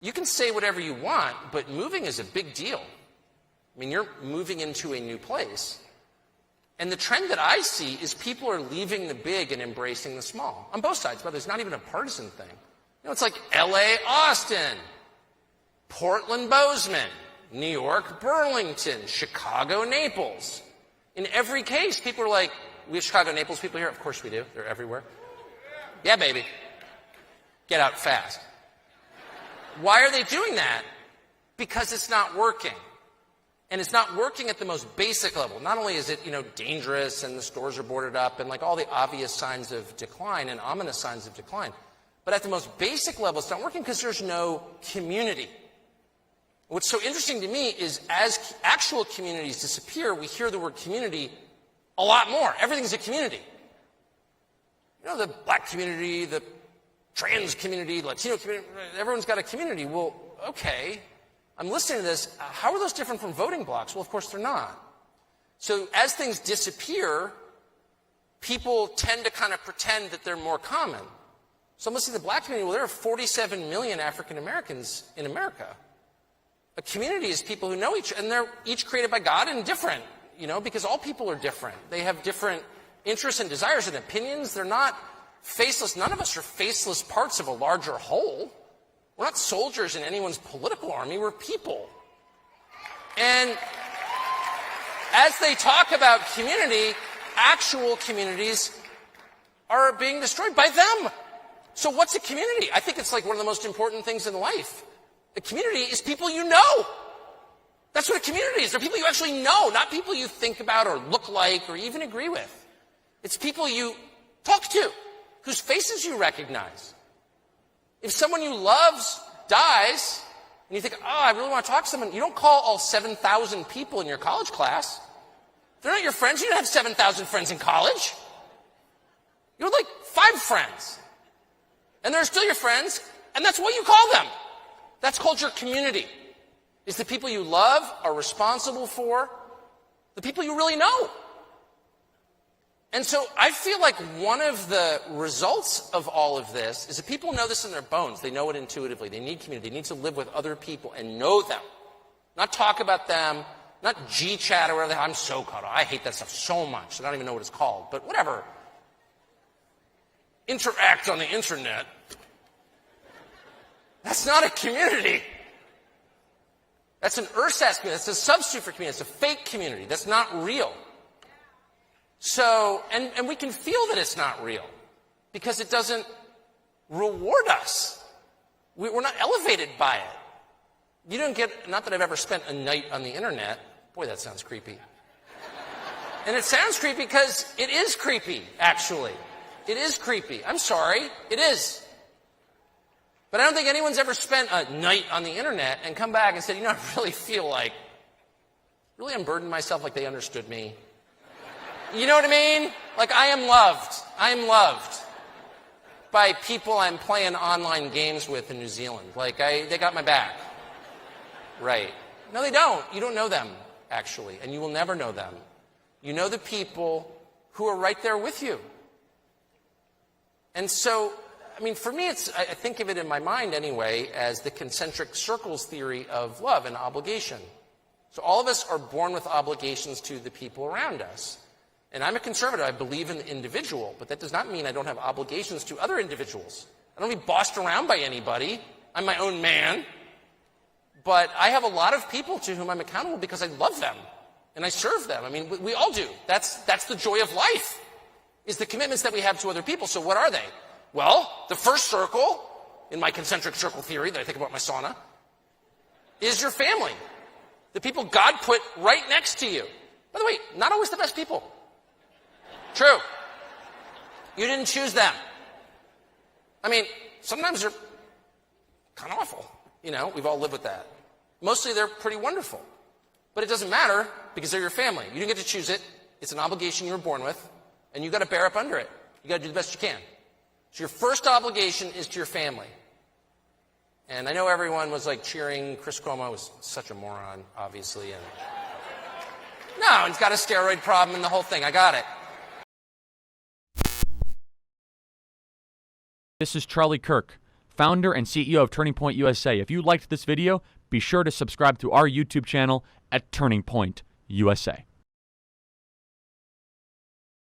You can say whatever you want, but moving is a big deal. I mean, you're moving into a new place. And the trend that I see is people are leaving the big and embracing the small. On both sides, but it's not even a partisan thing. You know, it's like LA, Austin, Portland, Bozeman, New York, Burlington, Chicago, Naples. In every case, people are like, we have Chicago, Naples people here? Of course we do. They're everywhere. Yeah, baby. Get out fast. Why are they doing that? Because it's not working. And it's not working at the most basic level. Not only is it, dangerous and the stores are boarded up and like all the obvious signs of decline and ominous signs of decline, but at the most basic level, it's not working because there's no community. What's so interesting to me is as actual communities disappear, we hear the word community a lot more. Everything's a community. The black community, the trans community, Latino community, everyone's got a community. Well, okay. I'm listening to this. How are those different from voting blocks? Well, of course they're not. So as things disappear, people tend to kind of pretend that they're more common. So I'm listening to the black community. Well, there are 47 million African Americans in America. A community is people who know each other, and they're each created by God and different, because all people are different. They have different interests and desires and opinions. They're not faceless. None of us are faceless parts of a larger whole. We're not soldiers in anyone's political army. We're people. And as they talk about community, actual communities are being destroyed by them. So what's a community? I think it's like one of the most important things in life. A community is people you know. That's what a community is. They're people you actually know, not people you think about or look like or even agree with. It's people you talk to, whose faces you recognize. If someone you love dies, and you think, I really want to talk to someone, you don't call all 7,000 people in your college class. They're not your friends. You didn't have 7,000 friends in college. You had like 5 friends. And they're still your friends, and that's what you call them. That's called your community. It's the people you love, are responsible for, the people you really know. And so I feel like one of the results of all of this is that people know this in their bones. They know it intuitively. They need community. They need to live with other people and know them. Not talk about them, not G-chat or whatever. I'm so caught up. I hate that stuff so much. I don't even know what it's called. But whatever. Interact on the internet. That's not a community. That's an ersatz community. That's a substitute for community. It's a fake community. That's not real. So, and we can feel that it's not real because it doesn't reward us. We're not elevated by it. You don't get, not that I've ever spent a night on the internet. Boy, that sounds creepy. And it sounds creepy because it is creepy, actually. It is creepy. I'm sorry. It is. But I don't think anyone's ever spent a night on the internet and come back and said, I really feel like, really unburdened myself like they understood me. You know what I mean? Like, I am loved. I am loved by people I'm playing online games with in New Zealand. Like, they got my back. Right. No, they don't. You don't know them, actually, and you will never know them. You know the people who are right there with you. And so, for me, I think of it in my mind anyway as the concentric circles theory of love and obligation. So all of us are born with obligations to the people around us. And I'm a conservative. I believe in the individual, but that does not mean I don't have obligations to other individuals. I don't be bossed around by anybody. I'm my own man. But I have a lot of people to whom I'm accountable because I love them and I serve them. We all do. That's the joy of life, is the commitments that we have to other people. So what are they? Well, the first circle in my concentric circle theory that I think about in my sauna is your family. The people God put right next to you. By the way, not always the best people. True. You didn't choose them. Sometimes they're kind of awful. We've all lived with that. Mostly they're pretty wonderful. But it doesn't matter because they're your family. You didn't get to choose it. It's an obligation you were born with, and you got to bear up under it. You got to do the best you can. So your first obligation is to your family. And I know everyone was like cheering. Chris Cuomo was such a moron, obviously. And no, he's got a steroid problem and the whole thing. I got it. This is Charlie Kirk, founder and CEO of Turning Point USA. If you liked this video, be sure to subscribe to our YouTube channel at Turning Point USA.